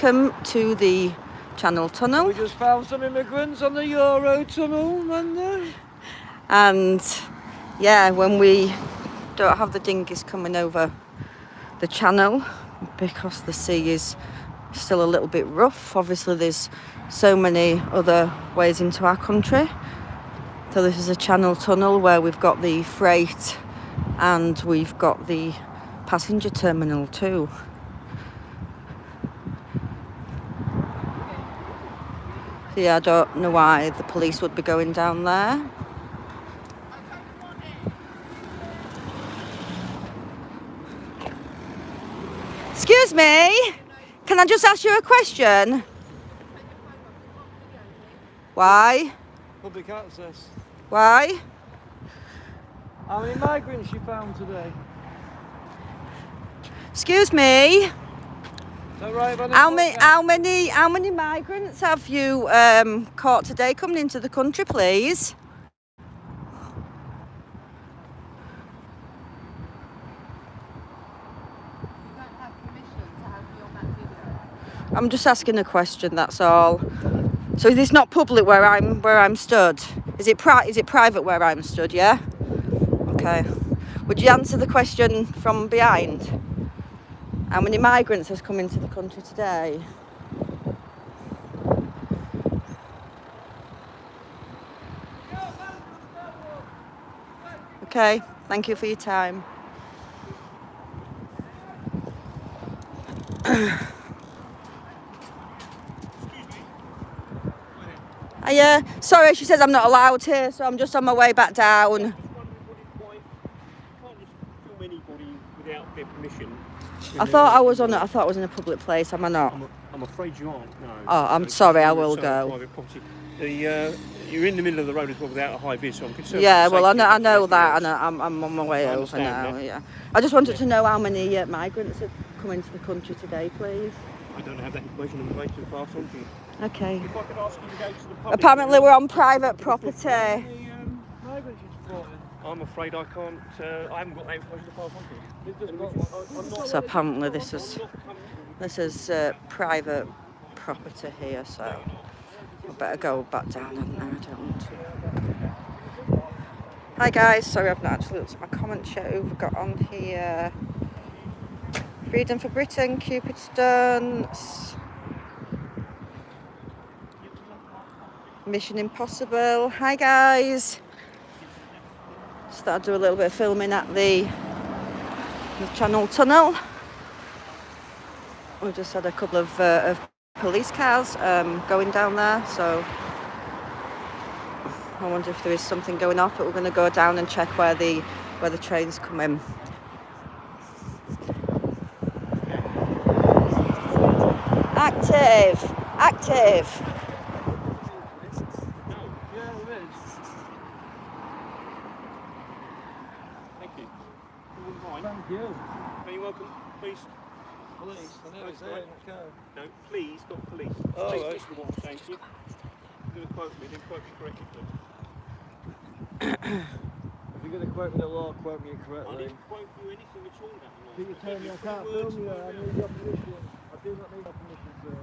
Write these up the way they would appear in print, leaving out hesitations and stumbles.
welcome to the Channel Tunnel. We just found some immigrants on the Euro Tunnel, and yeah, when we don't have the dinghies coming over the channel because the sea is still a little bit rough. Obviously there's so many other ways into our country, so this is a Channel Tunnel where we've got the freight and we've got the passenger terminal too. So yeah, I don't know why the police would be going down there. Excuse me, can I just ask you a question? Why? Public access. Why? How many migrants you found today? Excuse me. Right, how many migrants have you caught today coming into the country, please? You don't have permission to have me on that video. I'm just asking a question, that's all. So is this not public where I'm stood? Is it private where I'm stood, yeah? Okay. Would you answer the question from behind? How many migrants has come into the country today? Okay, thank you for your time. Sorry, she says I'm not allowed here, so I'm just on my way back down. I thought I was in a public place. Am I not? I'm afraid you aren't. No. Oh, I'm sorry. I will go. You're in the middle of the road as well without a high vis, so I'm concerned. Yeah, well, I know that, and I'm on my way over now. Yeah. I just wanted to know how many migrants have come into the country today, please. I don't have that information. I'm afraid to pass on to you. Okay. If I could ask you to go to the public. Apparently, we're on private property. I'm afraid I can't. I haven't got that information to pass on to you. So apparently this is private property here, so I better go back down. I don't want to. Hi guys, sorry I've not actually looked at my comments yet. Who we've got on here? Freedom for Britain, Cupid Stones, Mission Impossible. Hi guys. Just thought I'd do a little bit of filming at the Channel Tunnel. We just had a couple of police cars going down there, so I wonder if there is something going off, but we're going to go down and check where the trains come in. Active. Thank you. Are you welcome? Please. Police. I know it's there in the car. No, please, not police. Oh, please right. listen to what I'm saying to you. You're going to quote me, then quote me correctly, please. If you're going to quote me the law, quote me correctly. I didn't quote you anything at all about the law. You tell me I can't film you. I need your permission. I do not need your permission, sir.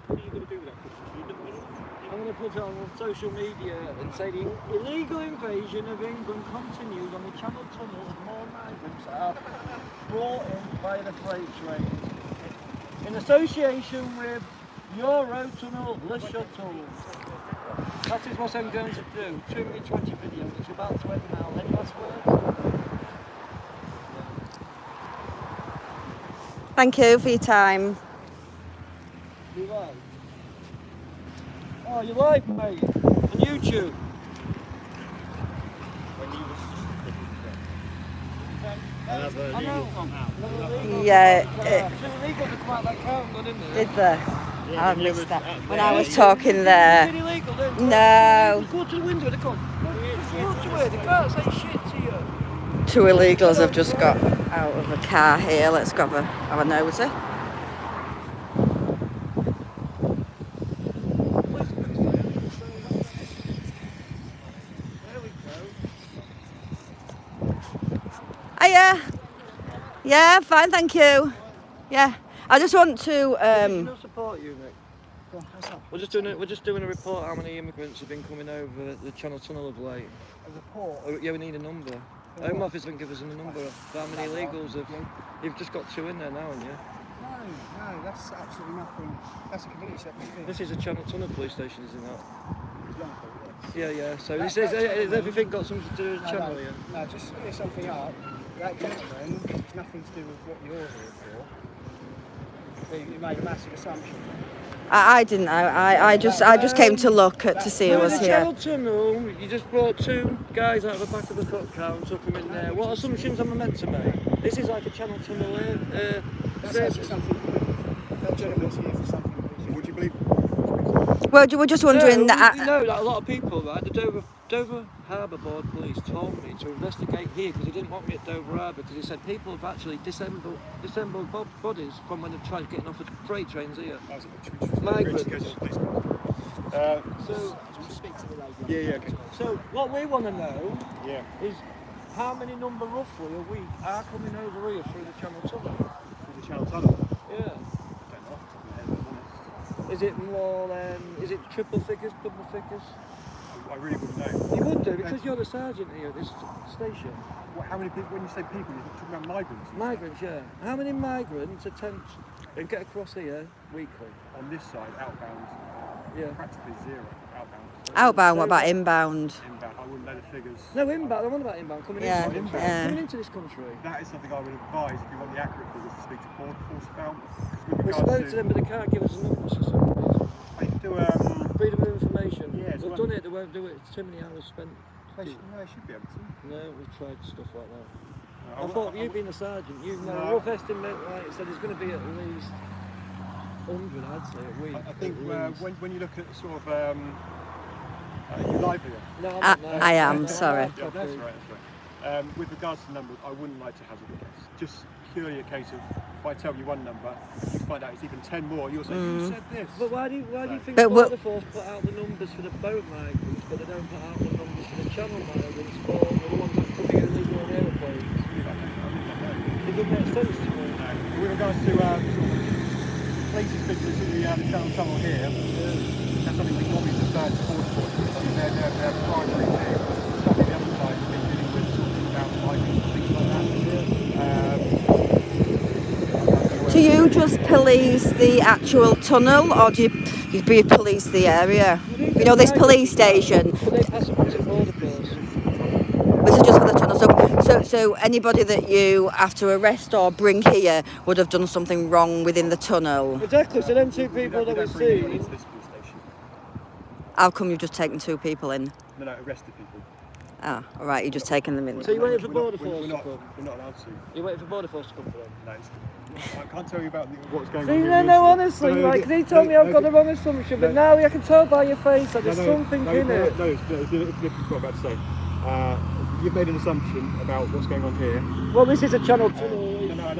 What are you going to do with that picture? I'm going to put it on social media and say the illegal invasion of England continues on the Channel Tunnel as more migrants are brought in by the freight trains. In association with Euro Tunnel, the shuttle. That is what I'm going to do. 2 minute 20 video. It's about to end now. Any last words? Thank you for your time. You live? Oh, you live, mate? On YouTube? I know. Yeah. It's illegal to come out that car and go in there. Did they? I missed that. When I was talking there. Is it illegal then? No. Go to the window, they come. Go to where? They can't say shit to you. Two illegals have just got out of the car here. Let's go have a nosy. Hiya. Yeah, fine, thank you. Yeah, I just want to. Regional support unit. Go on, how's that? We're just doing a report how many immigrants have been coming over the Channel Tunnel of late. A report? Oh, yeah, we need a number. Home Office didn't give us a number of how many illegals have. You've just got 2 in there now, haven't you? No, that's absolutely nothing. That's a completely separate thing. This is a Channel Tunnel police station, isn't it? Yeah. Yeah. So this is everything got something to do with the channel, yeah? No, just to clear something up. That gentleman has nothing to do with what you're here for. You made a massive assumption. I didn't. I just came to look to see who No, was the here. Channel Tunnel, you just brought 2 guys out of the back of the foot car and took them in there. What assumptions am I meant to make? This is like a Channel Tunnel That's actually something. That gentleman's here for something. Would you believe? Well, we're just wondering You that. know that a lot of people, right? The Dover Harbour Board Police told me to investigate here because he didn't want me at Dover Harbour because he said people have actually disassembled bodies from when they've tried getting off of freight trains here. Migrants. So Speak to the lady. yeah. So what we want to know Yeah. is how many number roughly a week are coming over here through the Channel Tunnel? Through the Channel Tunnel. Yeah. I don't know off the top of my head, if I'm honest. Is it more than, is it triple figures, double figures? I really wouldn't know. You would do because you're the sergeant here at this station. How many people, when you say people, you're talking about migrants? Migrants, yeah. How many migrants attempt and get across here weekly? On this side, outbound, Yeah. practically 0 outbound. Outbound. What about inbound? Inbound, I wouldn't know the figures. No, inbound. I wonder about inbound coming Yeah, into this country. yeah. Coming into this country. That is something I would advise if you want the accurate figures to speak to Border Force about. We spoke to them, but they can't give us a number for some reason. I can do Freedom of information. Yeah, We've done it. They won't do it. It's too many hours spent. they should be able to. No, we've tried stuff like that. No, I thought you being a sergeant, you know, No. rough estimate, like, so there's going to be at least 100, I'd say, a week. I think at least. when you look at sort of you live here. No, I'm not, no. I am, sorry. Yeah, that's right. With regards to numbers, I wouldn't like to hazard a guess. Just purely a case of if I tell you one number, you find out it's even 10 more, you'll say, you said this. But why do you think But Border Force put out the numbers for the boat migrants, but they don't put out the numbers for the channel migrants or the ones that could be illegal on aeroplanes? It doesn't make sense to me. With regards to sort of places business in the Channel Tunnel here, that's something we normally defer to Border Force. I mean, their primary thing. Stuff on the other side has been dealing with sort of inbound migrants and things like that. Do you just police the actual tunnel, or do you police the area? You know, this police station. But they pass it on to Border Force. This is just for the tunnel. So anybody that you have to arrest or bring here would have done something wrong within the tunnel. Exactly, so them 2 people that we we've don't bring anyone seen. into this police station. How come you've just taken 2 people in? No, arrested people. Ah, all right, you're just taking them in. So you're waiting for We're Border not- we're Force to not- come? We're not allowed to. You're waiting for Border Force to come for them? No, I can't tell you about what's going See, on. no, honestly, like, 'cause he told me I've got the wrong assumption, but now I can tell by your face that there's something in it. No, it's what I'm about to say. You've made an assumption about what's going on here. Well, this is a Channel Tunnel. I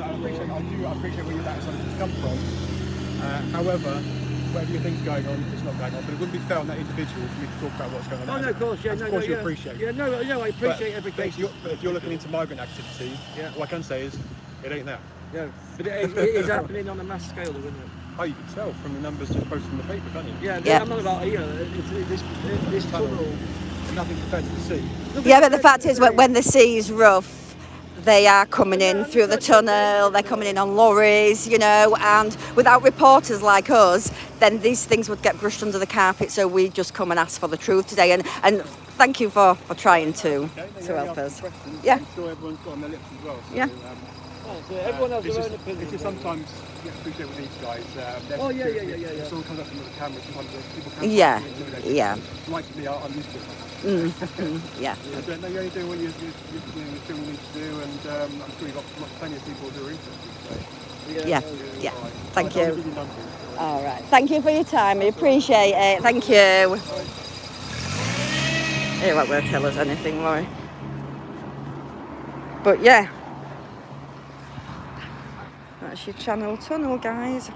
appreciate where that assumption's come from. However, whatever you think's going on, it's not going on. But it wouldn't be fair on that individual for me to talk about what's going on. Oh, no, of course, yeah, Of course, you appreciate. Yeah, no, I appreciate every case. But if you're looking into migrant activity, Yeah. what I can say is, it ain't that. Yeah, but it is happening on a mass scale, though, isn't it? Oh, you can tell from the numbers just posted in the paper, can't you? Yeah, Yeah. I'm not about here. This tunnel. Nothing compared to the sea. Yeah, but the fact is, when the sea's rough, they are coming in through the tunnel, they're coming in on lorries, you know, and without reporters like us, then these things would get brushed under the carpet, so we just come and ask for the truth today, and thank you for trying to help us. Yeah. I'm sure everyone's got on their lips as well. So, Yeah. So everyone has it's their own just- opinion. It's just sometimes you appreciate with these guys. Oh, yeah. If someone comes up to them with a camera, sometimes people can Yeah, be intimidated. yeah. Like me, I'm used to it. Yeah. But no, you're only doing what you feel you need to do, and I'm sure you've got plenty of people who are interested. So, Yeah, yeah. Thank I'll you. give you numbers. All right. Thank you for your time. I appreciate it. Thank you. He won't be able to tell us anything, Laurie. But yeah. That's your Channel Tunnel, guys.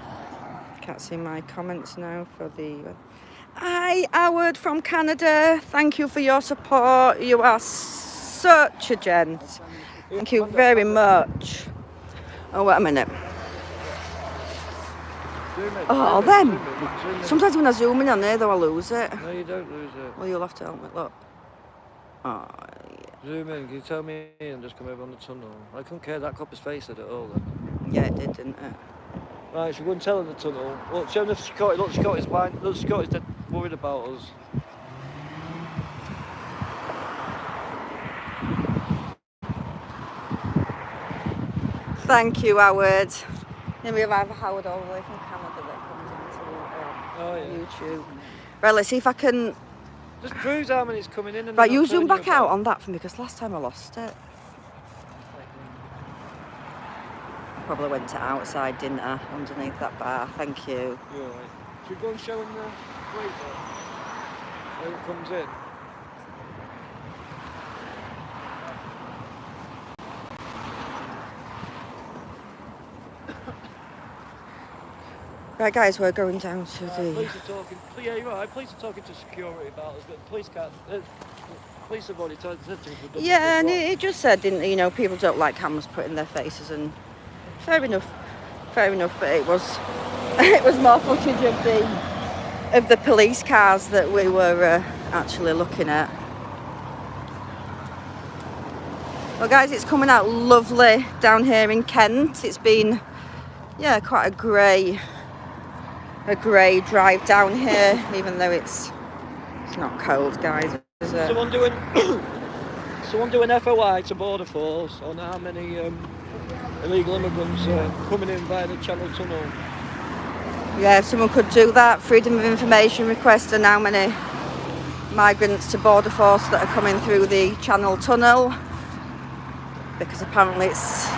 Can't see my comments now for the... Hi, Howard from Canada. Thank you for your support. You are such a gent. Thank you very much. Oh, wait a minute. Zoom in. Oh, zoom in, them. zoom in. Sometimes when I zoom in on there, though, I lose it. No, you don't lose it. Well, you'll have to help me. Look. Oh, yeah. Zoom in. Can you tell me and just come over on the tunnel? I couldn't care that copper's face at all then. Yeah, it did, didn't it? Right, so go and tell him the tunnel. Look, show him the Scotty. Look, Scotty's blind. Look, Scotty's dead worried about us. Thank you, Howard. Then we have Howard all the way from Canada that comes into YouTube. Right, let's see if I can. Just proves how many's coming in. And Right, they're you not zoom turning back out about. on that for me because last time I lost it. Probably went to outside, didn't I? Underneath that bar. Thank you. You're right. Should we go and show him the freight when it comes in? Right, guys, we're going down to the. Police are talking. Yeah, you're right. Police are talking to security about us, but the police can't. Police have already said to us. Yeah, and it just said, didn't it? You know, people don't like cameras put in their faces, and fair enough. But it was more footage of the police cars that we were actually looking at. Well, guys, it's coming out lovely down here in Kent. It's been, yeah, quite a grey drive down here, even though it's not cold, guys, is it? Someone doing FOI to Border Force on how many illegal immigrants are coming in via the Channel Tunnel. Yeah, if someone could do that, freedom of information request on how many migrants to Border Force that are coming through the Channel Tunnel, because apparently it's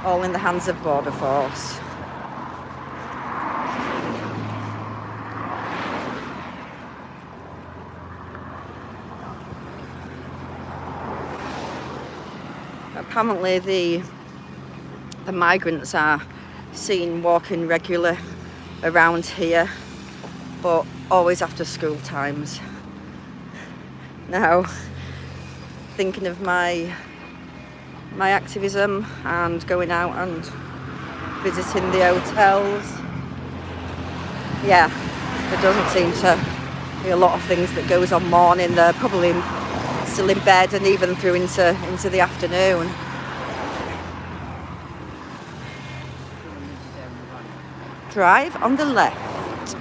all in the hands of Border Force. Apparently the migrants are seen walking regular around here, but always after school times. Now, thinking of my activism and going out and visiting the hotels, yeah, there doesn't seem to be a lot of things that goes on morning. They're probably still in bed and even through into the afternoon. Drive on the left.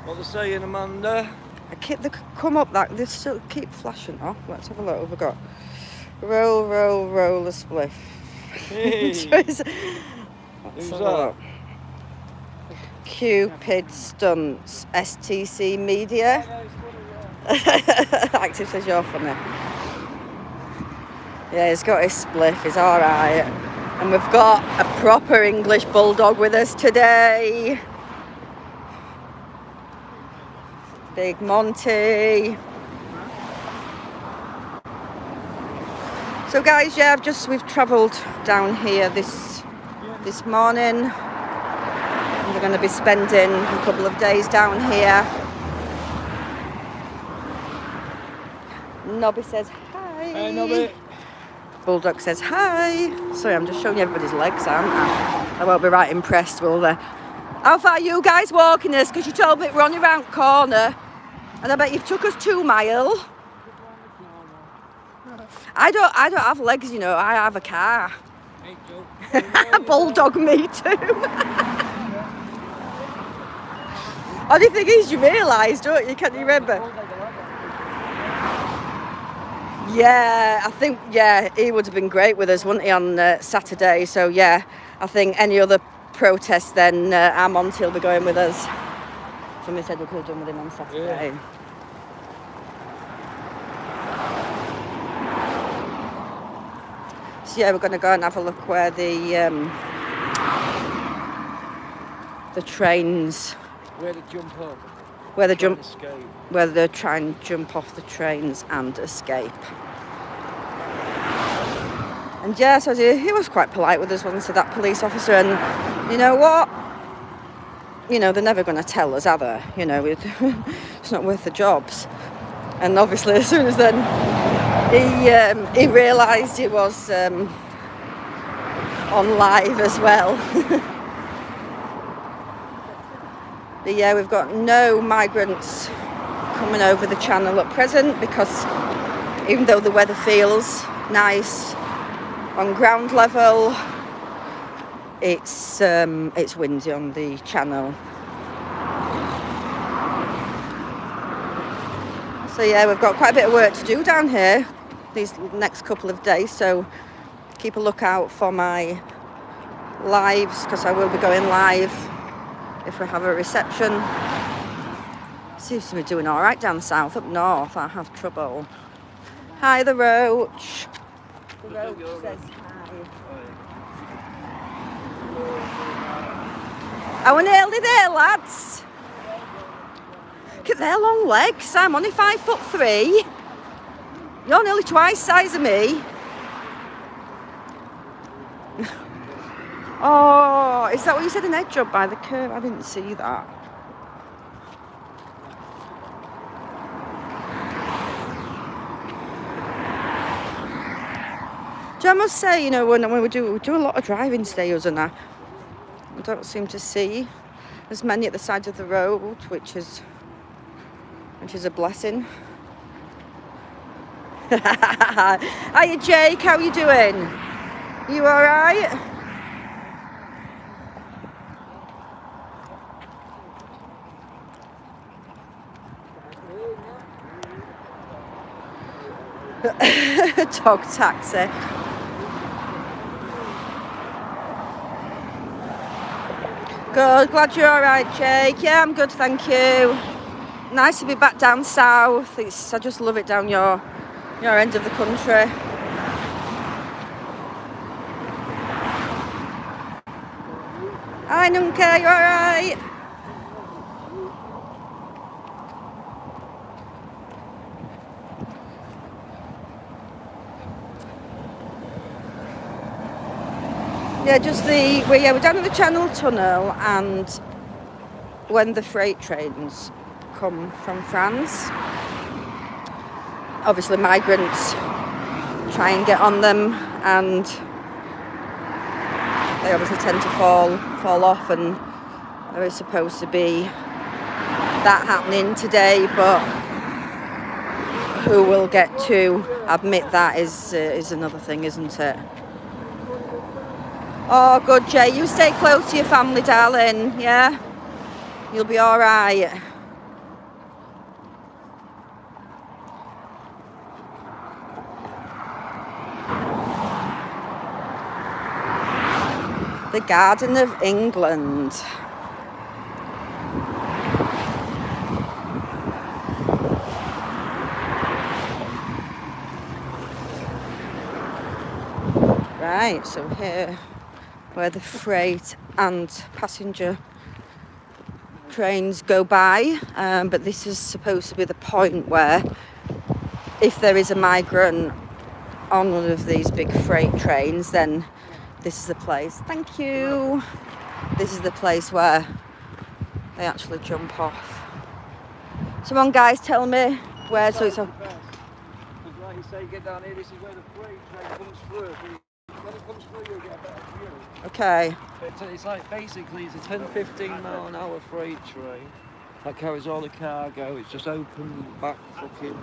What they're saying, Amanda? They come up that they still keep flashing off. Let's have a look. We've got roll a spliff. Hey. Let's Who's have a that? look. Cupid Stunts, STC Media. Active says you're funny. Yeah, he's got his spliff, he's alright. And we've got a proper English bulldog with us today. Big Monty. So guys, yeah, we've travelled down here this morning. And we're going to be spending a couple of days down here. Nobby says hi. Hey, Nobby. Bulldog says hi. Sorry, I'm just showing you everybody's legs, aren't I? I won't be right impressed, will they? How far are you guys walking us? Because you told me we're on the round corner. And I bet you've took us 2 miles. I don't have legs, you know. I have a car. Bulldog, me too. Only thing is, you realise, don't you? Can you remember? Yeah, I think, yeah, he would have been great with us, wouldn't he, on Saturday? So, yeah, I think any other protest, then our Monty will be going with us. Somebody said we could have done with him on Saturday. Yeah. So, yeah, we're going to go and have a look where the trains... Where to jump up. Where they try and jump off the trains and escape. And yeah, so he was quite polite with us once, that police officer, and you know what? You know, they're never going to tell us, are they? You know, it's not worth the jobs. And obviously, as soon as then he realised he was on live as well. But yeah, we've got no migrants coming over the channel at present, because even though the weather feels nice on ground level, it's windy on the channel. So yeah, we've got quite a bit of work to do down here these next couple of days, so keep a lookout for my lives, because I will be going live if we have a reception. Seems to be doing all right down south. Up north I have trouble. Hi, the roach. The roach says hi. Oh, we're nearly there, lads. Look at their long legs. I'm only 5'3". You're nearly twice the size of me. Oh, is that what you said, an edge jump by the curb? I didn't see that. I must say, you know, when we do a lot of driving stays, and I don't seem to see as many at the side of the road, which is a blessing. Hiya, Jake, how are you doing? You all right? Dog taxi. Good, glad you're all right, Jake. Yeah, I'm good, thank you. Nice to be back down south. I just love it down your end of the country. Hi, Nunca, you all right? Yeah, we're down at the Channel Tunnel, and when the freight trains come from France, obviously migrants try and get on them, and they obviously tend to fall off, and there is supposed to be that happening today, but who will get to admit that is another thing, isn't it? Oh, good, Jay. You stay close to your family, darling. Yeah? You'll be all right. The Garden of England. Right, so here where the freight and passenger trains go by, but this is supposed to be the point where, if there is a migrant on one of these big freight trains, then this is the place. Thank you. This is the place where they actually jump off. Come on, guys, tell me where. So it's Like you say, get down here. This is where the freight train comes through. When it comes through, you'll get a better view. okay. It's like, basically, it's a 10-15 mile an hour freight train that carries all the cargo. It's just open back fucking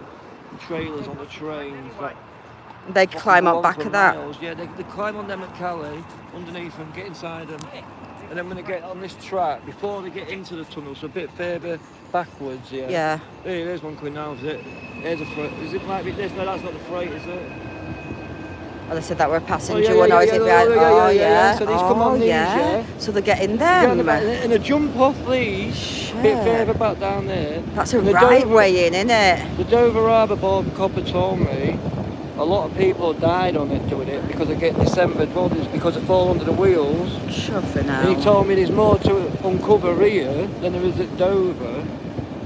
trailers on the trains that They climb up back of that. miles. Yeah, they climb on them at Calais, underneath them, get inside them, and then when they get on this track, before they get into the tunnel, so a bit further backwards, yeah. Yeah. There's one coming now, is it? There's a freight. Is it might be this? No, that's not the freight, is it? Oh, they said that were a passenger one, or is it behind? Oh, yeah. So these come on these, yeah. So they're getting them. And a jump off these, a bit further back down there. That's a right way in, isn't it? The Dover Harbour Board Copper told me a lot of people died on it doing it because they get dismembered bodies because they fall under the wheels. Chuffing out. And he told me there's more to uncover here than there is at Dover.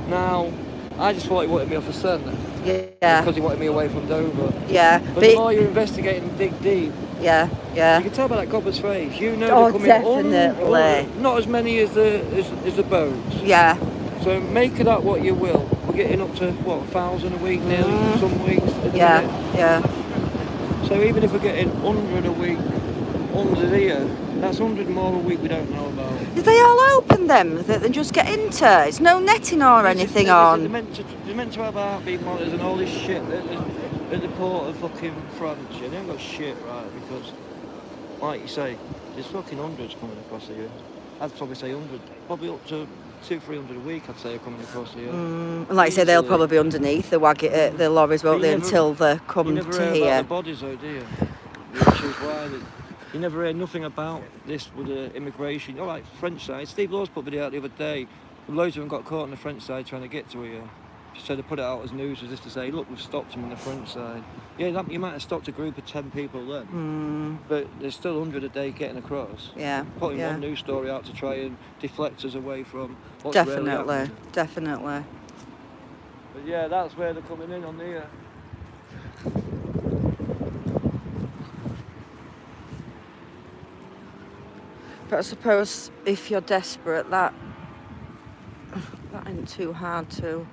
Now, I just thought he wanted me off the centre. Yeah. Because he wanted me away from Dover. Yeah. But the more you investigate and dig deep, yeah. you can tell by that copper's face. You know Oh, they're coming definitely. not as many as the boats. Yeah. So make of that what you will. We're getting up to, what, 1,000 a week nearly, some weeks. Yeah. So even if we're getting 100 a week, 100 here. That's 100 more a week we don't know about. Did they all open them that they just get into? It's no netting or anything They're on. meant to have heartbeat monitors and all this shit at the port of fucking France. Yeah, they haven't got shit right because, like you say, there's fucking hundreds coming across here. I'd probably say 100, probably up to 200-300 a week. I'd say are coming across here. And like you say, they'll probably be underneath the the lorries, won't they, until they come you never to hear here. about the bodies, though, do you? Which is why you never hear nothing about this with the immigration. All right, French side. Steve Laws put a video out the other day. Loads of them got caught on the French side trying to get to here. So they put it out as news as just to say, look, we've stopped them on the French side. Yeah, you might have stopped a group of 10 people then, but there's still 100 a day getting across. Yeah, Putting one news story out to try and deflect us away from what's really happening. Definitely. But yeah, that's where they're coming in on here. But I suppose if you're desperate, that ain't too hard to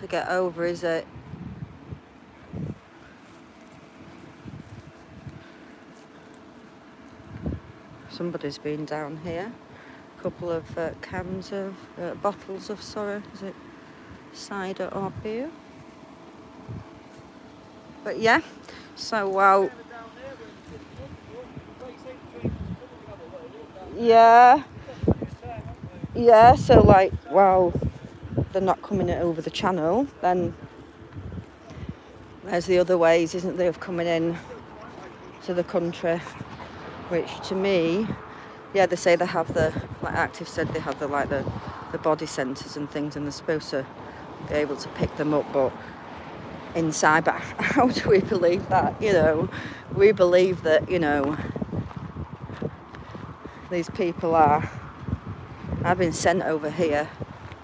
get over, is it? Somebody's been down here. A couple of cans of bottles of is it cider or beer? But yeah, so yeah, so like while they're not coming over the channel, then there's the other ways, isn't there, of coming in to the country, which to me, yeah, they say they have like Active said, they have the body centres and things, and they're supposed to be able to pick them up, but inside. But how do we believe that? You know, we believe that, you know, these people have been sent over here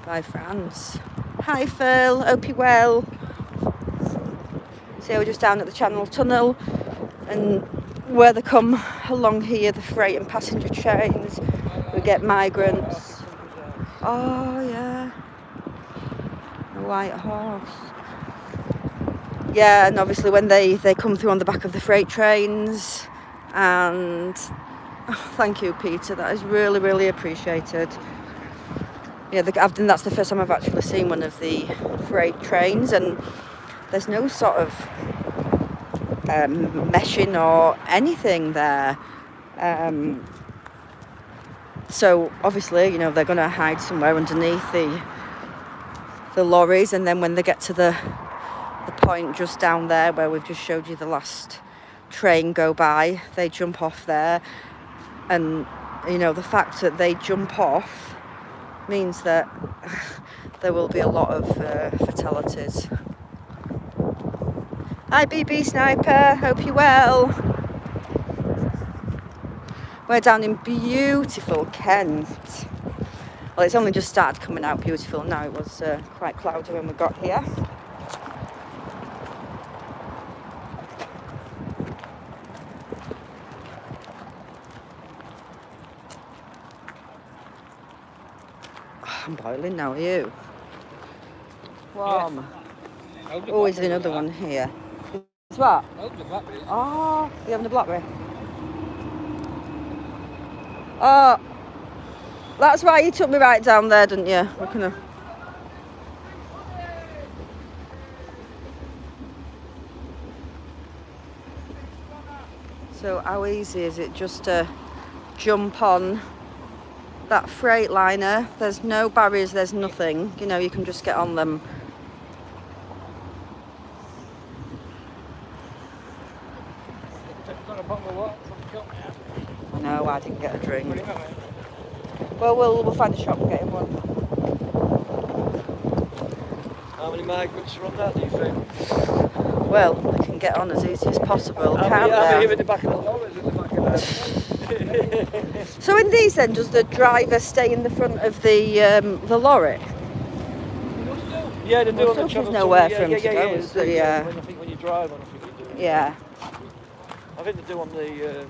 by France. Hi Phil, hope you're well. So we're just down at the Channel Tunnel, and where they come along here, the freight and passenger trains, we get migrants. Oh yeah, the White Horse. Yeah, and obviously when they come through on the back of the freight trains, and thank you, Peter, that is really, really appreciated. Yeah, I think that's the first time I've actually seen one of the freight trains, and there's no sort of meshing or anything there. So obviously, you know, they're going to hide somewhere underneath the lorries, and then when they get to the point just down there where we've just showed you the last train go by, they jump off there. And you know, the fact that they jump off means that there will be a lot of fatalities. Hi BB Sniper, hope you're well. We're down in beautiful Kent. Well, it's only just started coming out beautiful now. It was quite cloudy when we got here. I'm boiling now, are you? Warm. Yeah. Oh, there's another one here. It's what? Oh, you having a blackberry? Oh, that's why you took me right down there, didn't you? We're gonna... So how easy is it just to jump on that freight liner? There's no barriers, there's nothing. You know, you can just get on them. No, I didn't get a drink. Well, we'll find a shop and get him one. How many migrants are on that, do you think? Well, they can get on as easy as possible, can't How many they? in the back of the lorries in the back of the... So in these then, does the driver stay in the front of the lorry? Yeah, they do on the There's Channel nowhere Tunnel. for him to go, is there? Yeah. I think when you drive on, I think you do. Yeah. I think they do on the...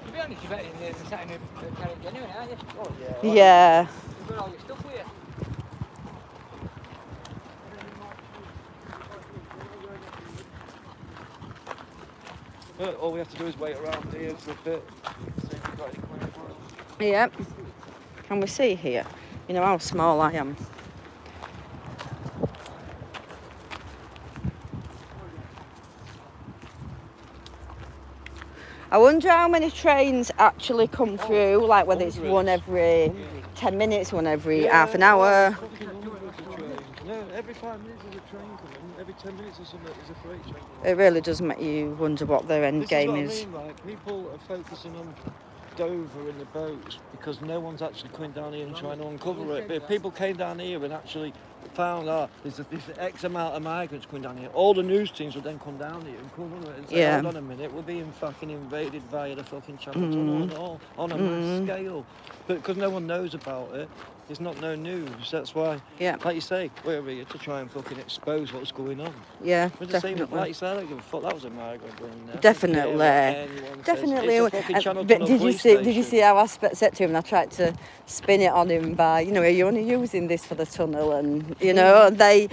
To be honest, you're better in the sat in the carriage anyway, aren't you? Oh, yeah. Yeah. You've got all your stuff with you. All we have to do is wait around here for a bit. See if we've got any client for us. Yep. Can we see here? You know how small I am. I wonder how many trains actually come through, like whether it's one every 10 minutes, one every half an hour. Fucking hundreds of trains. No, every 5 minutes there's a train coming. Every 10 minutes there's a freight train coming. It really does make you wonder what their end game This is. is what I mean, like, people are focusing on Dover in the boats because no one's actually coming down here and trying to uncover it. But if people came down here and actually found there's X amount of migrants coming down here, all the news teams would then come down here and cover it and say, hold on a minute, we're being fucking invaded via the fucking Channel Tunnel and all, on a mass scale. But because no one knows about it, it's not no news. That's why, like you say, we're here to try and fucking expose what's going on. Yeah, We're just saying, definitely. like you said, I don't give a fuck, that was a migrant going there. Definitely. Definitely. It's a fucking Channel But Tunnel did you police see? Did you station. see how I said to him? And I tried to spin it on him by, you know, are you only using this for the tunnel? And you know, they.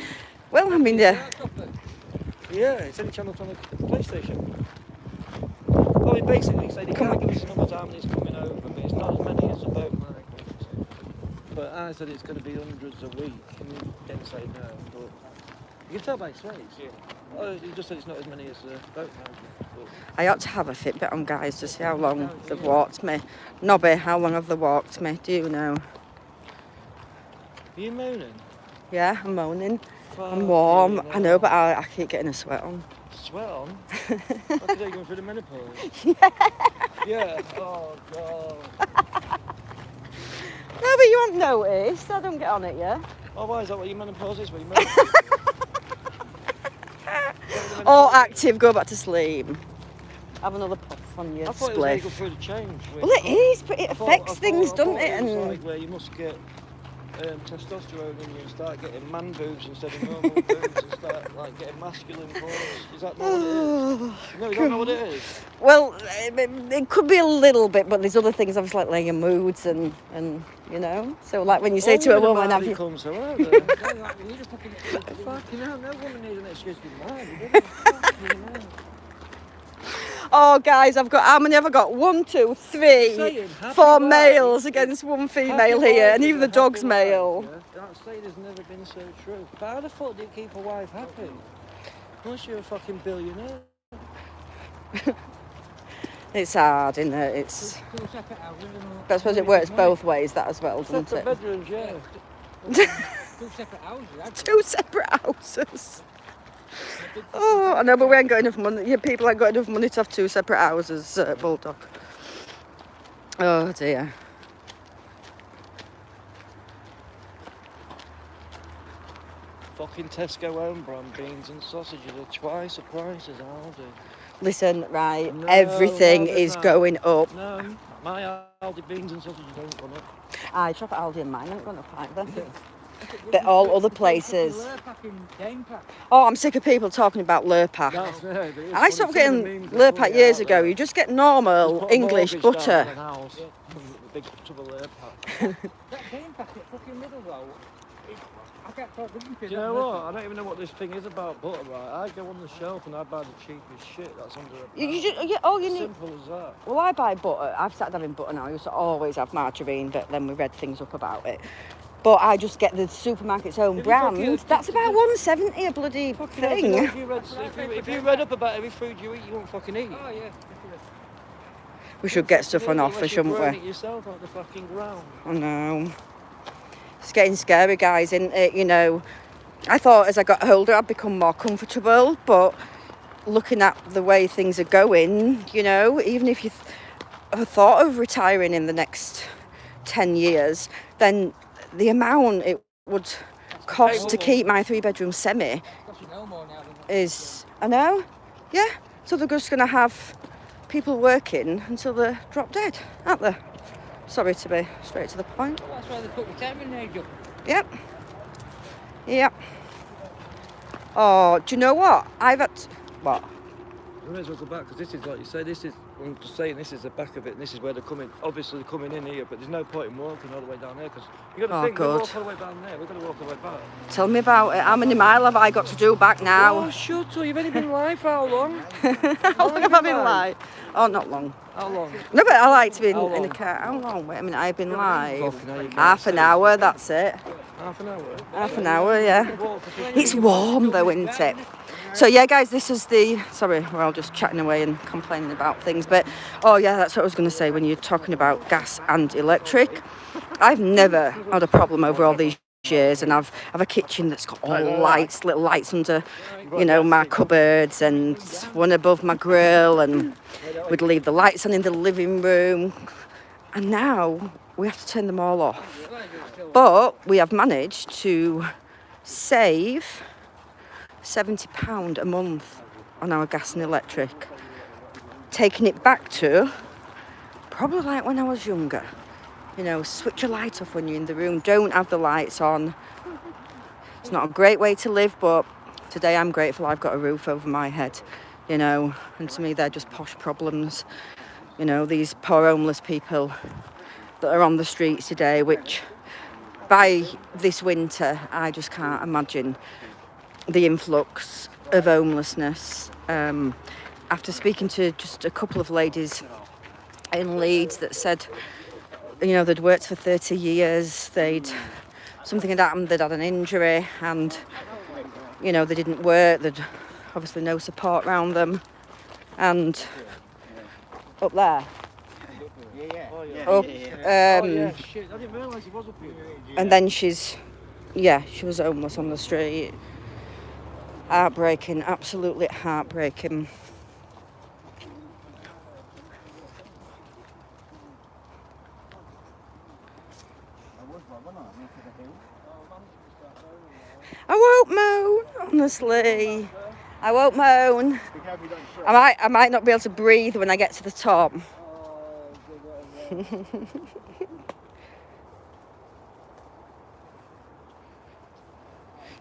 Well, I mean, Yeah, it's in the Channel Tunnel police station. Well, he basically said he can't give us a number of how many is coming over, but it's not as many as the boat migrants. But I said it's going to be hundreds a week, and he didn't say no. But you can tell by his face. Yeah. Oh, he just said it's not as many as the boat migrants. But I ought to have a Fitbit on, guys, to see how long they've walked me. Nobby, how long have they walked me? Do you know? are you moaning? Yeah, I'm moaning. I'm Fuck warm. you, I know, but I keep getting a sweat on. Sweat on? That's today going through the menopause. Yeah. Oh, God. No, but you haven't noticed. I don't get on it, yeah? Oh, why is that what your menopause is? What your menopause is? All active, go back to sleep. Have another puff on your I thought it was legal spliff. through the change. Well, it is, but it I thought- affects I thought- things, I doesn't thought it? It was And like where you must get testosterone in you and start getting man boobs instead of normal boobs and start like getting masculine pores. Is that not what it is? No, you don't know what it is. well, it could be a little bit, but there's other things, obviously, like laying moods and you know. So, like when you say to a woman, "Have you?" Comes, so, are they? Fucking hell, no woman needs an excuse to be married. Oh, guys, I've got how many have I got? 1, 2, 3, Saying happy 4 wife. males against 1 female here, and even the dog's male. That saying has never been so true. But how the fuck do you keep a wife happy? Unless you're a fucking billionaire. It's hard, isn't it? It's. Two separate houses. But I suppose it works both ways, that as well, doesn't Separate it? bedrooms, yeah. Two separate houses. That's 2 separate houses. Oh, I know, but we ain't got enough money. Yeah, people ain't got enough money to have 2 separate houses, Bulldog. Oh dear. Fucking Tesco own brand beans and sausages are twice the price as Aldi. Listen, right, No, everything no, is no. going up. No, my Aldi beans and sausages don't go up. I shop at Aldi and mine ain't gone up either. But all other places. Oh, I'm sick of people talking about Lurpak. That's it. It is I funny. stopped Some of getting the memes are Lurpak funny years out ago. there. You just get Just normal put a English mortgage down butter. on a house, a big tub of Lurpak. that game packet, fucking middle though. I can't talk good. Do you know what? I don't even know what this thing is about butter, right? I go on the shelf and I buy the cheapest shit that's under a pound. You just, yeah, all you need. Simple as that. Well, I buy butter. I've started having butter now. I used to always have margarine, but then we read things up about it. But I just get the supermarket's own If you brand. fucking- That's about $1.70 a bloody Fucking hell, do you know thing. if you read up about every food you eat, you won't fucking eat. Oh yeah. We should get stuff on offer, Unless you've shouldn't grown we? it yourself out the fucking ground. I know. It's getting scary, guys, isn't it? You know, I thought as I got older I'd become more comfortable, but looking at the way things are going, you know, even if you have thought of retiring in the next 10 years, then the amount it would cost to keep my 3-bedroom semi is, I know, yeah. So they're just going to have people working until they drop dead, aren't they? Sorry to be straight to the point. Well, that's why they put retirement age up. Yep. Yep. Oh, do you know what? I've had... What? We may as well go back because this is like you say. This is I'm just saying, this is the back of it, and this is where they're coming. Obviously, they're coming in here, but there's no point in walking all the way down there because you got to think, we walk all the way down there. We've got to walk all the way back. Tell me about it. How many mile have I got to do back now? Oh, shut up! You've only been live for how long? How long have I been live? Oh, not long. How long? No, but I like to be in How a long? car. How long? Wait a minute, I've been live. Fucking hell, you can't Half an say. hour, that's it. Half an hour. Half an hour, yeah. It's warm though, isn't it? So yeah, guys, this is the... Sorry, we're all just chatting away and complaining about things. But, oh yeah, that's what I was going to say when you're talking about gas and electric. I've never had a problem over all these years, and I've a kitchen that's got all lights, little lights under, you know, my cupboards and one above my grill, and we'd leave the lights on in the living room. And now we have to turn them all off. But we have managed to save £70 a month on our gas and electric, taking it back to probably like when I was younger. You know, switch your light off when you're in the room, don't have the lights on. It's not a great way to live, but today I'm grateful I've got a roof over my head, you know, and to me they're just posh problems. You know, these poor homeless people that are on the streets today, which by this winter I just can't imagine the influx of homelessness. After speaking to just a couple of ladies in Leeds that said, you know, they'd worked for 30 years, something had happened, they'd had an injury, and, you know, they didn't work, they'd obviously no support around them. And up there, Shit, I didn't realise he was up here. and then she was homeless on the street. Heartbreaking, absolutely heartbreaking. I won't moan, honestly. I won't moan. I might not be able to breathe when I get to the top.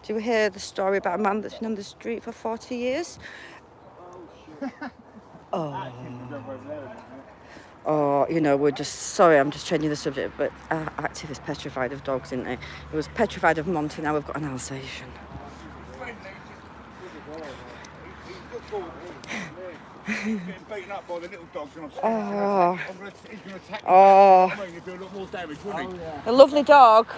Do you hear the story about a man that's been on the street for 40 years? Oh, you know, I'm just changing the subject, but our activist petrified of dogs, isn't he? He was petrified of Monty, now we've got an Alsatian. He's getting beaten up by the little dogs, and I'm Oh, he's going to attack me. oh, I mean, he'd do a lot more damage, wouldn't he? a lovely dog.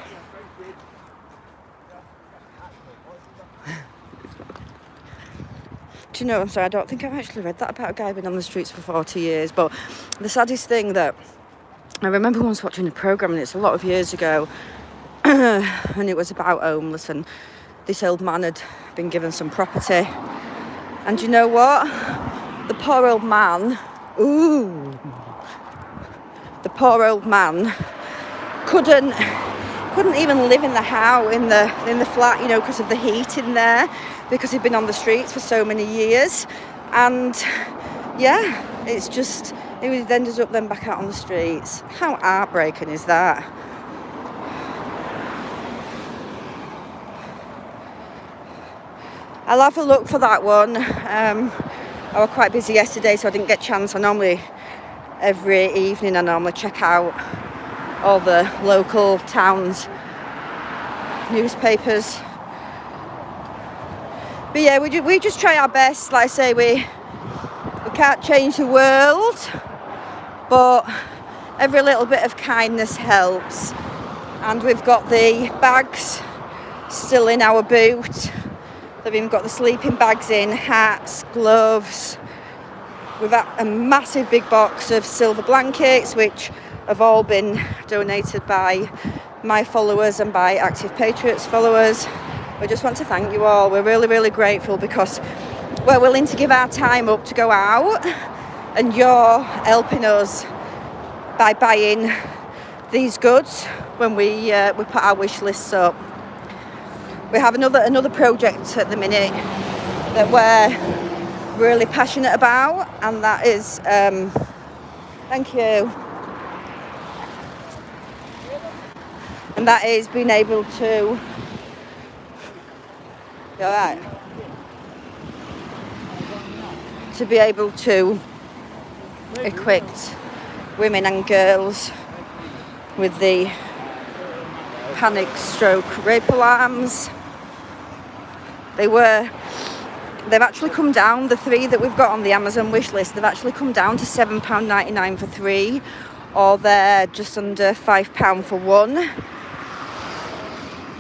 Do you know, I'm sorry, I don't think I've actually read that about a guy who's been on the streets for 40 years, but the saddest thing that I remember once watching a programme, and it's a lot of years ago, and it was about homeless, and this old man had been given some property, and you know what? The poor old man, couldn't even live in the house, in the flat, you know, because of the heat in there, because he'd been on the streets for so many years. And yeah, it's just, he ended up then back out on the streets. How heartbreaking is that? I'll have a look for that one. I was quite busy yesterday, so I didn't get a chance. Every evening I normally check out all the local towns newspapers. But yeah, we just try our best. Like I say, we can't change the world, but every little bit of kindness helps. And we've got the bags still in our boot. They've even got the sleeping bags in, hats, gloves. We've got a massive big box of silver blankets, which have all been donated by my followers and by Active Patriots followers. We just want to thank you all. We're really, really grateful because we're willing to give our time up to go out, and you're helping us by buying these goods when we put our wish lists up. We have another project at the minute that we're really passionate about, and that is thank you. And that is being able to, all right, to be able to equipped women and girls with the panic stroke rape alarms. They've actually come down, the 3 that we've got on the Amazon wish list, they've actually come down to £7.99 for 3, or they're just under £5 for 1.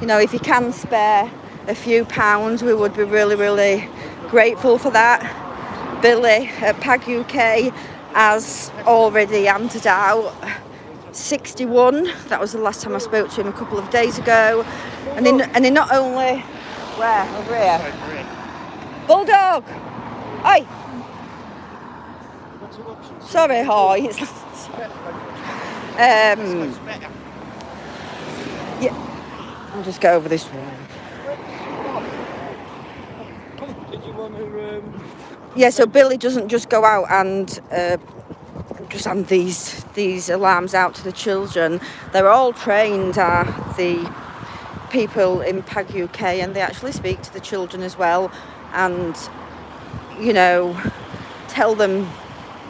You know, if you can spare a few pounds, we would be really, really grateful for that. Billy at Pag UK has already handed out 61. That was the last time I spoke to him a couple of days ago. And he not only... Where? Over here. Bulldog! Oi! Sorry, Hoy. Yeah. I'll just go over this road. Did you want to... Yeah, so Billy doesn't just go out and just hand these alarms out to the children. They're all trained, the people in Pag UK, and they actually speak to the children as well, and, you know, tell them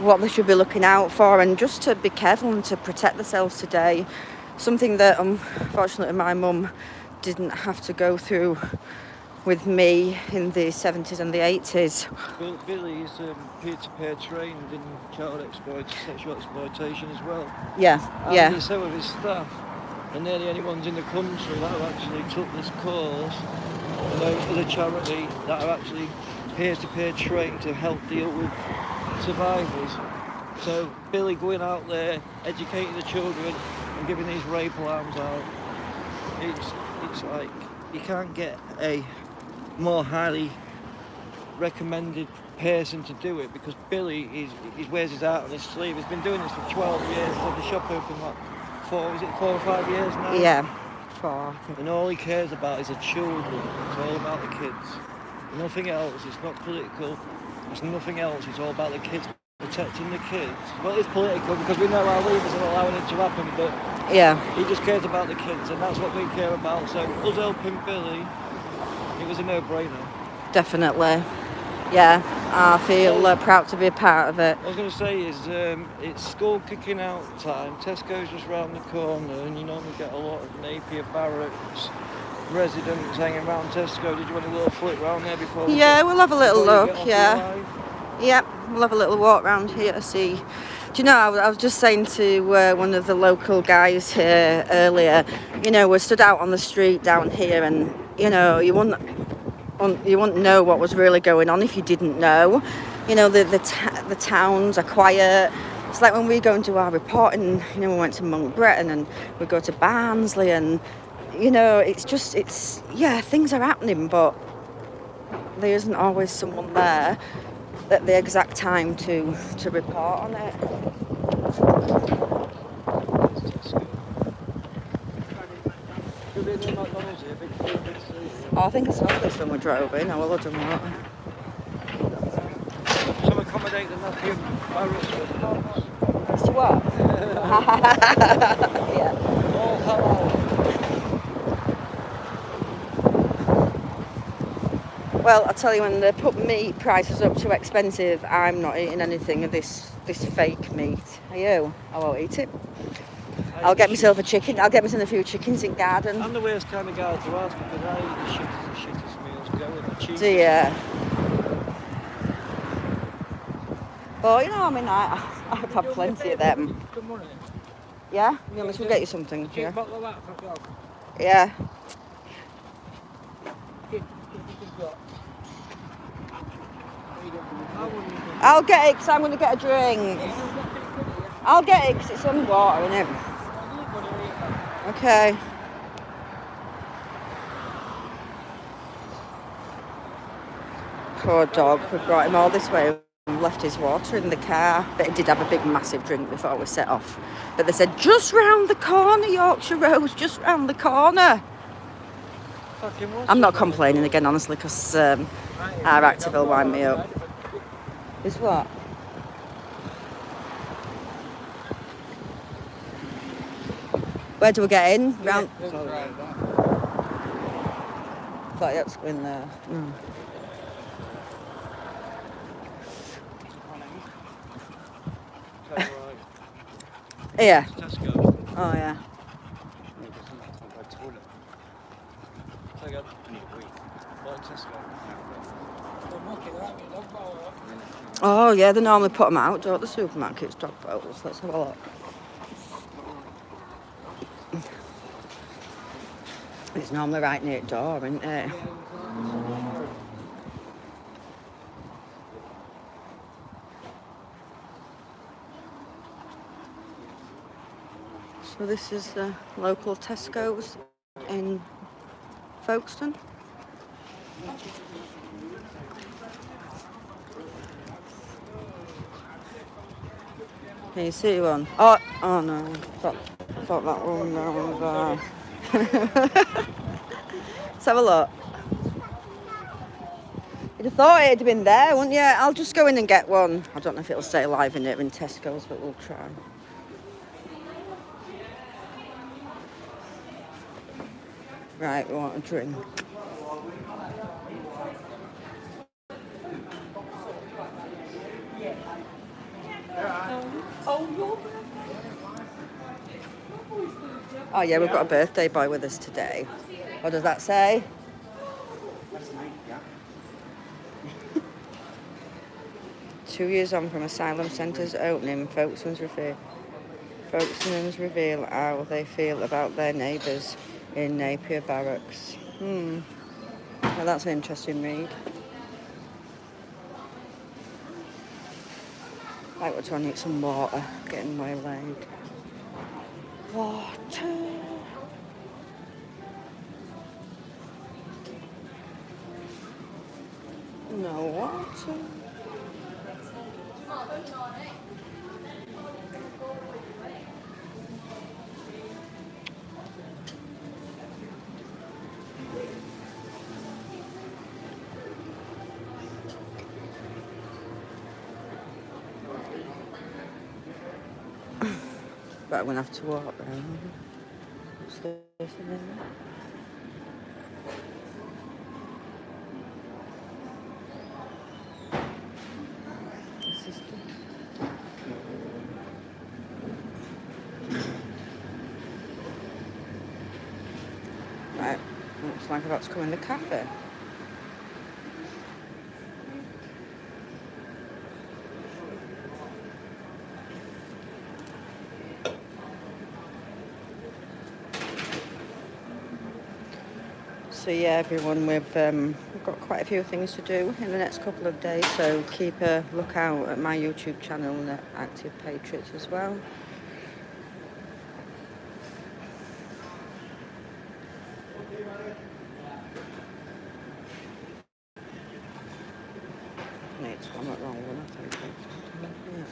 what they should be looking out for, and just to be careful and to protect themselves today. Something that unfortunately my mum didn't have to go through with me in the 70s and the 80s. Billy is peer-to-peer trained in sexual exploitation as well. Yeah, and yeah. So with his staff. And they're the only ones in the country that have actually took this course, and those for the charity that are actually peer-to-peer trained to help deal with survivors. So Billy going out there, educating the children and giving these rape alarms out, it's like you can't get a more highly recommended person to do it, because Billy he wears his heart on his sleeve. He's been doing this for 12 years. He's had the shop open like 4 or 5 years now? Yeah, 4. And all he cares about is the children. It's all about the kids. Nothing else. It's not political. It's nothing else. It's all about the kids, protecting the kids. Well, it's political because we know our leaders are allowing it to happen, but yeah, he just cares about the kids, and that's what we care about. So us helping Billy, it was a no-brainer. Definitely. Yeah, I feel proud to be a part of it. What I was going to say is it's school kicking out time. Tesco's just round the corner, and you normally get a lot of Napier Barracks residents hanging around Tesco. Did you want a little flick round there before? Yeah, we'll have a little look. Yeah, yeah. We'll have a little walk round here to see. Do you know, I was just saying to one of the local guys here earlier, you know, we're stood out on the street down here, and you know, you wouldn't know what was really going on if you didn't know. You know, the towns are quiet. It's like when we go and do our reporting, you know, we went to Monk Breton and we go to Barnsley, and you know, yeah, things are happening, but there isn't always someone there at the exact time to report on it. Oh, I think I saw this when we drove in. I will have done that. Some accommodate the Napier Barracks residents. To what? Yeah. Oh, hello. Well, I tell you, when they put meat prices up too expensive, I'm not eating anything of this fake meat. Are you? I won't eat it. I'll get myself a chicken. I'll get myself a few chickens in garden. I'm the worst kind of guy to ask because I eat the shittest meals going. The cheapest. Do you? But you know, I mean, I've had plenty of them. Good morning. Yeah? You want me to get you something? Yeah. Yeah. Yeah. I'll get it because I'm going to get a drink. I'll get it because it's only water, isn't it? Okay. Poor dog. We brought him all this way and left his water in the car. But he did have a big, massive drink before we set off. But they said, just round the corner, Yorkshire Rose, just round the corner. I'm not complaining again, honestly, because our active will wind me up. Is what? Where do we get in? Round. I thought you had to go in there. No. Yeah. Tesco. Oh yeah. I need a wee. Like Tesco. They're mucking at me, dog bowl. Oh yeah, they normally put them out, don't the supermarkets, dog bottles. Let's have a look. It's normally right near the door, isn't it? So this is the local Tesco's in Folkestone. Can you see one? Oh no, thought that one was Let's have a look. You'd have thought it'd have been there, wouldn't you? I'll just go in and get one. I don't know if it'll stay alive in there in Tesco's, but we'll try. Right, we want a drink. Oh yeah, we've got a birthday boy with us today. What does that say? 2 years on from asylum centres opening, Folkestones reveal how they feel about their neighbours in Napier Barracks. Well, that's an interesting read. Like we're trying to get some water, getting waylaid. Water. No water. But I'm gonna have to walk round. Upstairs and then. Right, looks like I'm about to come in the cafe. So yeah, everyone, we've got quite a few things to do in the next couple of days, so keep a lookout at my YouTube channel and at Active Patriots as well. No, it's one wrong one, I think. Yeah.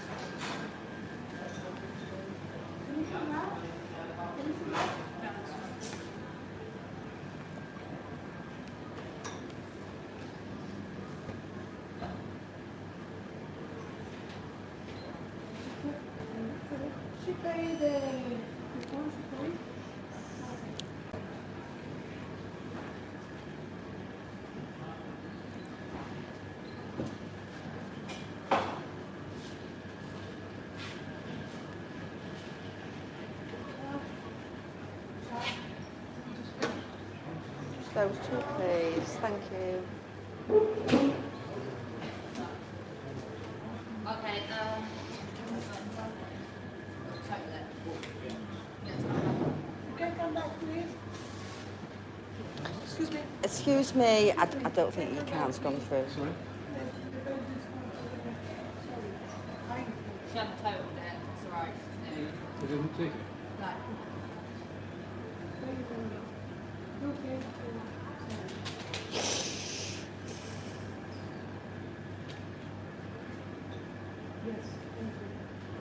Just those two, please. Thank you. Okay, Excuse me, I don't think your card's gone through. she hadn't totaled it, it's alright. They didn't take it. No.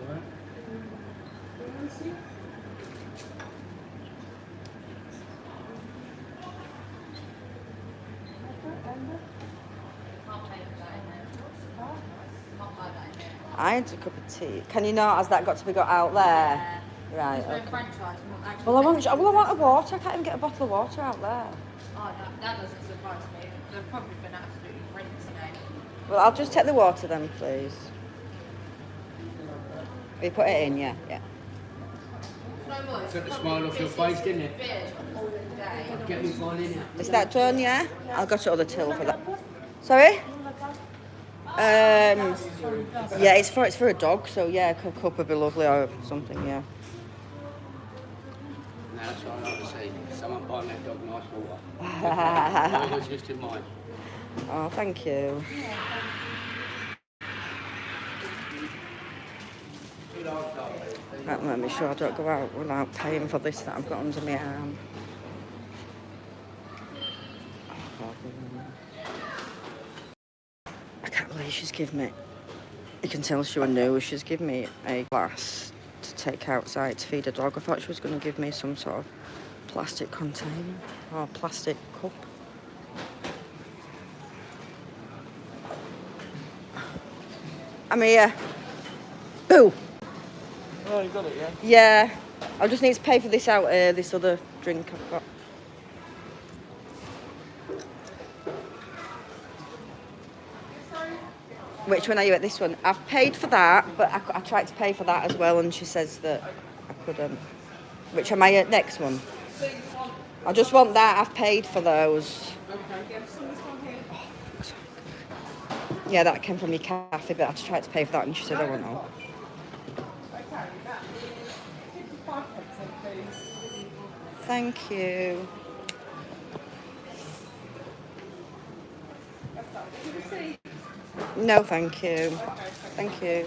All right. Can't take that in there. Can't buy that in there. I had a cup of tea. Can you not? Has that got to be got out there? Right. There's no Okay. French fries. Actually, Well, I want a water. I can't even get a bottle of water out there. Oh, no, that doesn't surprise me. They've probably been absolutely rinsed today. Well, I'll just take the water then, please. We put it in, yeah. Took the smile off your face, didn't it? Beard all day. Get me fine in it. Is that done? Yeah. I'll go to other till for that. Sorry. Yeah, it's for a dog. So yeah, a cup would be lovely or something. Yeah. No, that's what I like to see. Someone buying that dog nice water. Always just in mind. Oh, thank you. Right, let me sure I don't go out without paying for this that I've got under my arm. I can't believe she's given me, you can tell she was new, she's given me a glass to take outside to feed a dog. I thought she was going to give me some sort of plastic container or plastic cup. I'm here. Boo! Oh, you got it, yeah? Yeah. I just need to pay for this out, this other drink I've got. Which one are you at? This one? I've paid for that, but I tried to pay for that as well, and she says that I couldn't. Which am I at? Next one? I just want that. I've paid for those. Yeah, that came from your cafe, but I tried to pay for that, and she said, I won't know. Thank you. No, thank you. Thank you.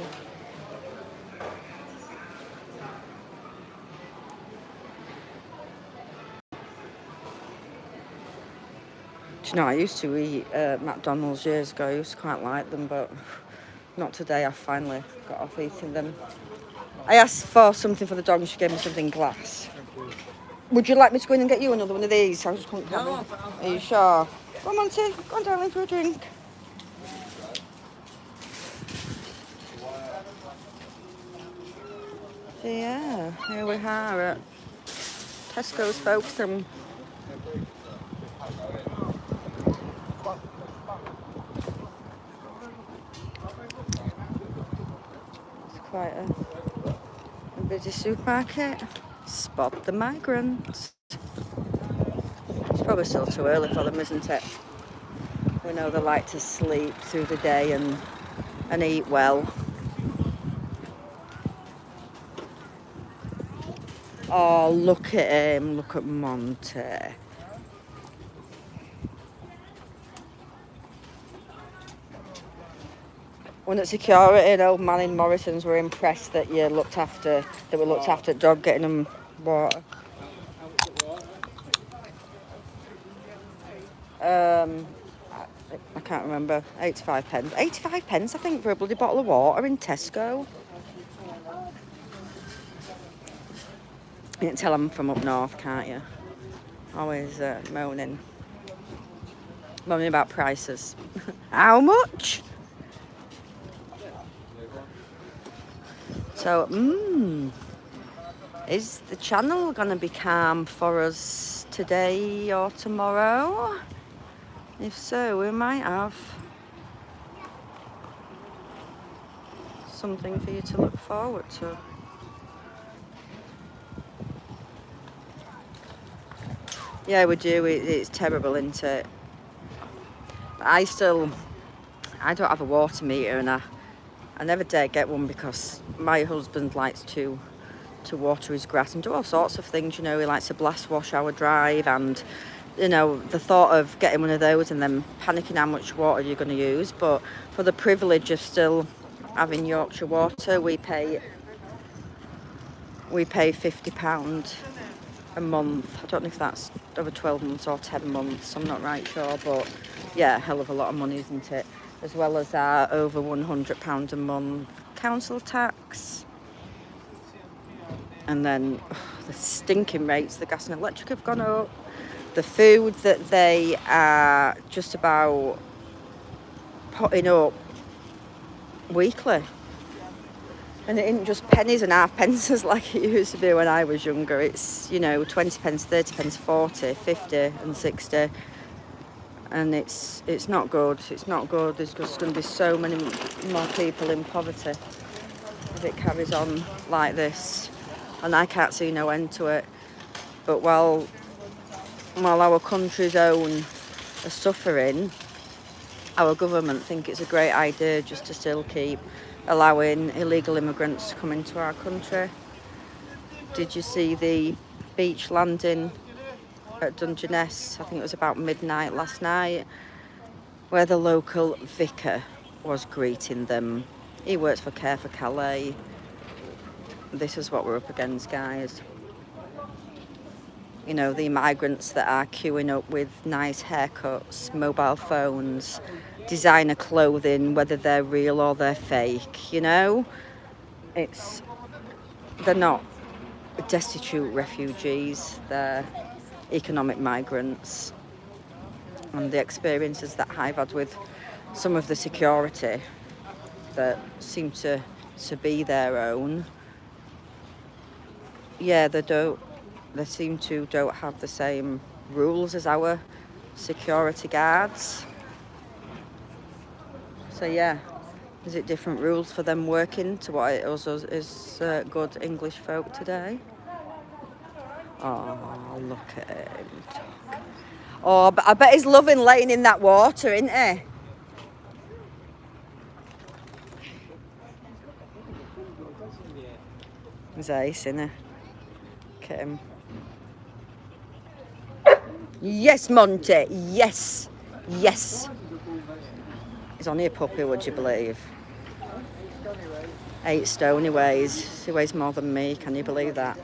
Do you know, I used to eat McDonald's years ago. I used to quite like them, but not today. I finally got off eating them. I asked for something for the dog and she gave me something glass. Would you like me to go in and get you another one of these? I just couldn't come in. Are you sure? Go on, Monty. Go on, darling, for a drink. So yeah, here we are at Tesco's, folks. And it's quite a busy supermarket. Spot the migrants. It's probably still too early for them, isn't it? We know they like to sleep through the day and eat well. Oh, look at him. Look at Monty. When at security, an old man in Morrison's were impressed that you looked after, that we looked after the dog, getting them water. I can't remember. 85 pence. 85 pence, I think, for a bloody bottle of water in Tesco. You can tell I'm from up north, can't you? Always moaning about prices. How much? So, is the channel going to be calm for us today or tomorrow? If so, we might have something for you to look forward to. Yeah, we do. It's terrible, isn't it? I don't have a water meter, and I never dare get one because my husband likes to water his grass and do all sorts of things. You know, he likes to blast wash our drive, and you know, the thought of getting one of those and then panicking how much water you're going to use. But for the privilege of still having Yorkshire water, we pay £50 a month. I don't know if that's over 12 months or 10 months. I'm not right sure, but yeah, a hell of a lot of money, isn't it? As well as our over £100 a month council tax. And then the stinking rates, the gas and electric have gone up. The food that they are just about putting up weekly. And it isn't just pennies and half pences like it used to be when I was younger. It's, you know, 20 pence, 30 pence, 40, 50 and 60. And it's not good. It's not good. There's just going to be so many more people in poverty if it carries on like this. and I can't see no end to it. But while our country's own are suffering, our government think it's a great idea just to still keep allowing illegal immigrants to come into our country. Did you see the beach landing at Dungeness? I think it was about midnight last night, where the local vicar was greeting them. He works for Care for Calais. This is what we're up against, guys. You know, the migrants that are queuing up with nice haircuts, mobile phones, designer clothing, whether they're real or they're fake, you know? They're not destitute refugees, they're economic migrants. And the experiences that I've had with some of the security that seem to be their own, yeah, they don't have the same rules as our security guards. So yeah, is it different rules for them working to what it also is good English folk today? Oh, look at him. Oh, but I bet he's loving laying in that water, isn't he? He's ace, isn't he? Look at him. Yes, Monty. Yes. Yes. He's only a puppy, would you believe? 8 stone he weighs. He weighs more than me. Can you believe that?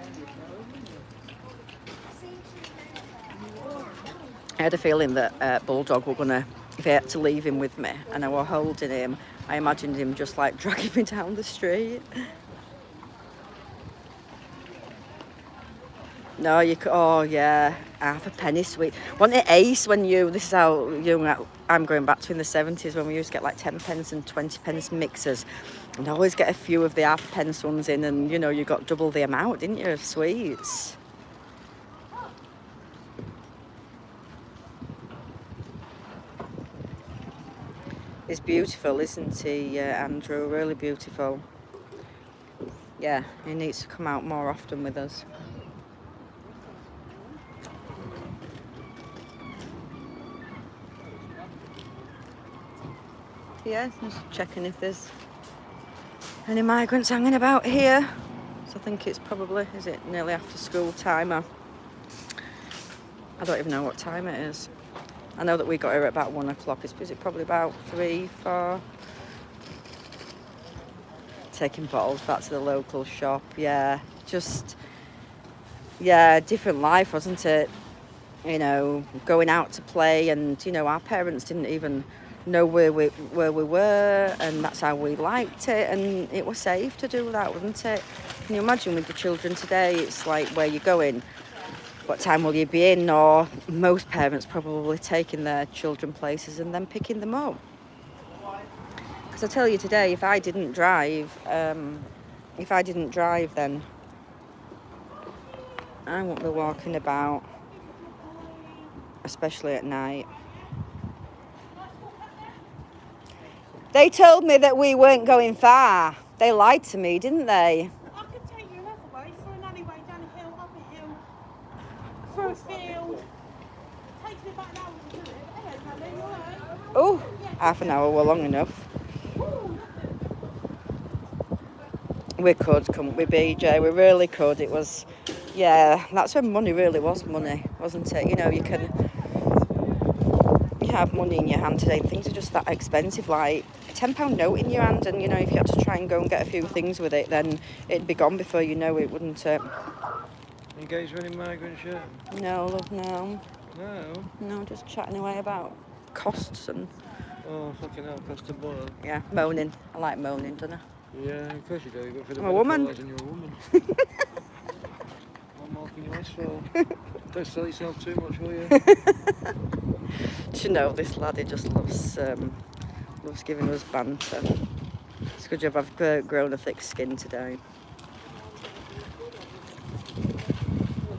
I had a feeling that Bulldog were gonna, if I had to leave him with me and I were holding him, I imagined him just like dragging me down the street. No, you could, oh yeah, half a penny sweet. Wasn't it ace when this is how young I'm going back to in the 70s, when we used to get like 10 pence and 20 pence mixers. And I always get a few of the half pence ones in, and you know, you got double the amount, didn't you, of sweets? He's beautiful, isn't he, Andrew? Really beautiful. Yeah, he needs to come out more often with us. Yeah, just checking if there's any migrants hanging about here. So I think it's probably, is it nearly after school time? I don't even know what time it is. I know that we got here at about 1 o'clock. Is it probably about 3, 4? Taking bottles back to the local shop. Yeah, just, yeah, different life, wasn't it? You know, going out to play, and you know, our parents didn't even know where we were, and that's how we liked it, and it was safe to do that, wasn't it? Can you imagine with the children today? It's like, where you going, what time will you be in? Or most parents probably taking their children places and then picking them up. Because I tell you today, if I didn't drive, then I won't be walking about, especially at night. They told me that we weren't going far. They lied to me, didn't they? I could take you another way, through an alleyway, down a hill, up a hill, through a field. It takes me about an hour to do it. Hello, Callie, you alright? Oh, half an hour were long enough. We could, couldn't we, BJ? We really could. It was, yeah, that's when money really was money, wasn't it? You know, you have money in your hand today. Things are just that expensive, like a £10 note in your hand, and you know, if you had to try and go and get a few things with it, then it'd be gone before you know it, wouldn't it? Engaged with any migrants yet? No, love, no. No? No, just chatting away about costs and... Oh, fucking hell, cost of butter. Yeah, moaning. I like moaning, don't I? Yeah, of course you do. But for the I'm a woman. And you're a woman. I'm marking your ass for. Don't sell yourself too much, will you? Do you know, this lad, he just loves giving us banter. It's a good job I've grown a thick skin today.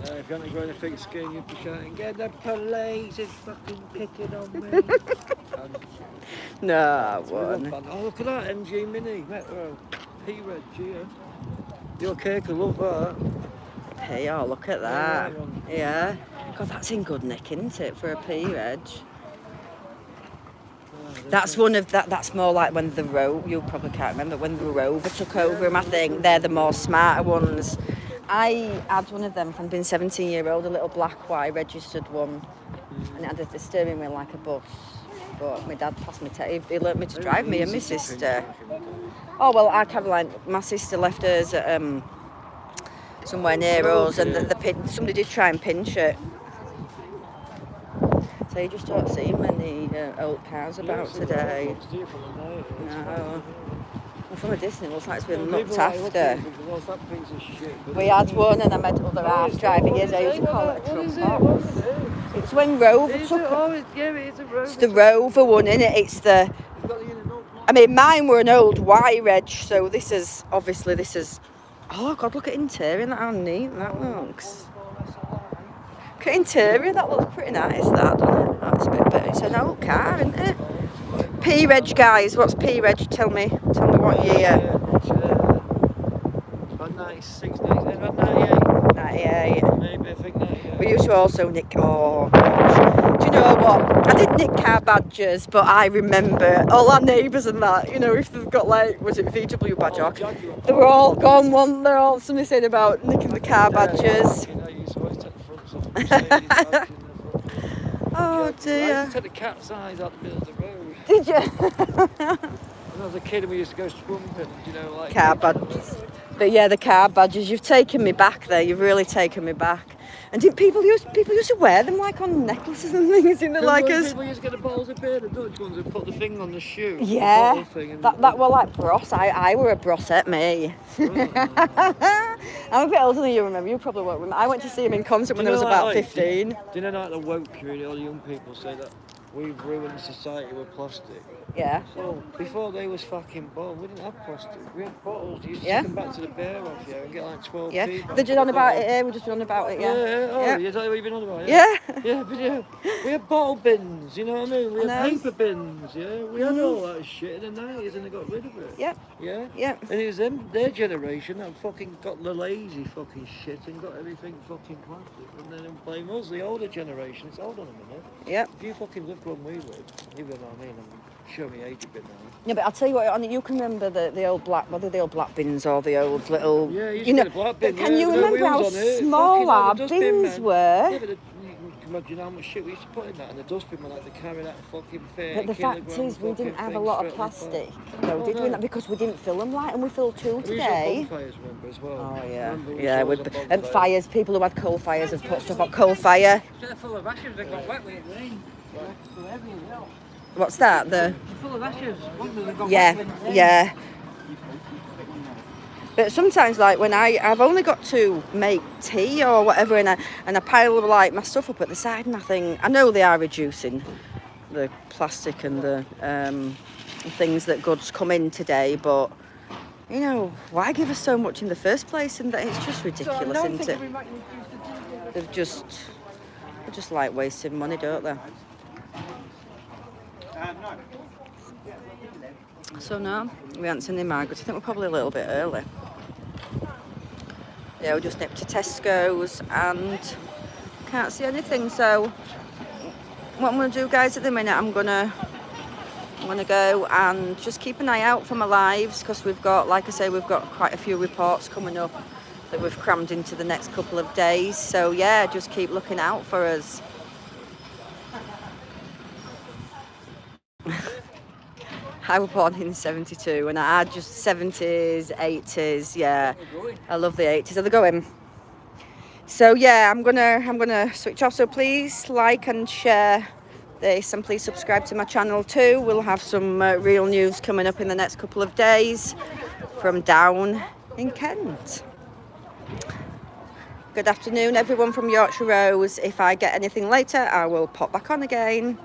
If you hadn't grown a thick skin, you'd be shouting, "Get the police! It's fucking picking on me!" No, I wouldn't. Oh, look at that MG Mini Metro P-Red Geo. Your cake will love that. P. Oh, look at that. Yeah. God, that's in good nick, isn't it, for a P reg? That's one of that. That's more like when the you probably can't remember when the Rover took over them. I think they're the more smarter ones. I had one of them from being 17-year-old, a little black Y registered one, and it had a steering wheel like a bus. But my dad passed me. He learnt me to drive, me and my sister. Oh well, our Caroline, my sister left hers at somewhere near us, and somebody did try and pinch it. So you just don't see many old cars about today. No. Well, from a distance, it looks like it's been looked after. We had one, and I met other half driving years. I used to call it a truck box. It's when Rover took. It's the Rover one, isn't it? It's the. I mean, mine were an old Y reg, so this is. Oh God, look at interior. How neat that looks. Look at interior. That looks pretty nice. That, doesn't it? That's a bit better. It's an old car, isn't it? P reg, guys. What's P reg? Tell me what year. It's about 96, 98. 98. Maybe, I think 98. We used to also nick. Oh gosh. Do you know what? I didn't nick car badges, but I remember all our neighbours and that. You know, if they've got like, was it VW badge? They were all gone. They're all. Somebody said about nicking the car badges. You know, you used to always take the fronts off the Mercedes badge in the front. Oh dear. I used to take the cat's eyes out the middle of the road. Did you? When I was a kid and we used to go swimming, you know, like... Car badges. But yeah, the car badges, you've taken me back there, you've really taken me back. And did people used to wear them like on necklaces and things, you know, like as... People used to get the bottles of beer, the Dutch ones, and put the thing on the shoe. Yeah, the thing, that were like bros. I were a brosette, me. I'm a bit older than you, remember. You probably won't remember. I went to see him in concert when I was about 15. Do you know, like the woke community, all the young people say that we've ruined society with plastic? Yeah. So, before they was fucking born, we didn't have plastic. We had bottles. You used to Yeah. take them back to the beer off, yeah, and get like 12p. Yeah. back They're for just on the about bottle. it here, we're just on about it, yeah. Oh, Yeah. is that what you've been on about? Yeah. Yeah, but yeah, we had bottle bins, you know what I mean? We had know. paper bins, yeah? We had all that shit in the 90s and they got rid of it. Yep. Yeah? Yep. And it was their generation that fucking got the lazy fucking shit and got everything fucking plastic. And then they blame us, the older generation. It's hold on a minute. Yep. If you fucking lived when we lived, you know what I mean? I'm showing me age a bit now. Yeah, but I'll tell you what, you can remember the old black, whether the old black bins or the old little, Yeah, you you know, get a black but bin, can yeah, you with no remember how wheels on it. small Fucking hell, our the dustbin, bins man. were? Yeah, but you can imagine how much shit we used to put in that, and the dustbin were like to carry that fucking 30 But the fact kilogram is, we didn't fucking have a thing lot of straight on the plastic, back. though, Oh, did we no. not? Because we didn't fill them right, and we fill two We used to today. have bonfires, remember, as well. Oh yeah, Remember, we yeah. used With to have and bonfires. fires, people who had coal fires have put stuff on coal fire. They're full of ashes that got wet with it rain. So heavy as hell. What's that? The They're full of ashes. One that got yeah, wet with it rain. yeah. But sometimes, like when I've only got to make tea or whatever, and I pile like my stuff up at the side, and I think I know they are reducing the plastic and the things that goods come in today, but you know, why give us so much in the first place? And that it's just ridiculous, isn't it? They just like wasting money, don't they? So no, we haven't seen the Migrant. I think we're probably a little bit early. Yeah, we just nipped to Tesco's and can't see anything. So what I'm going to do, guys, at the minute, I'm gonna go and just keep an eye out for my lives, because we've got, like I say, we've got quite a few reports coming up that we've crammed into the next couple of days. So yeah, just keep looking out for us. I was born in 72 and I had just 70s, 80s, yeah. I love the 80s. Are they going? So yeah, I'm gonna switch off. So please like and share this, and please subscribe to my channel too. We'll have some real news coming up in the next couple of days from down in Kent. Good afternoon, everyone from Yorkshire Rose. If I get anything later, I will pop back on again.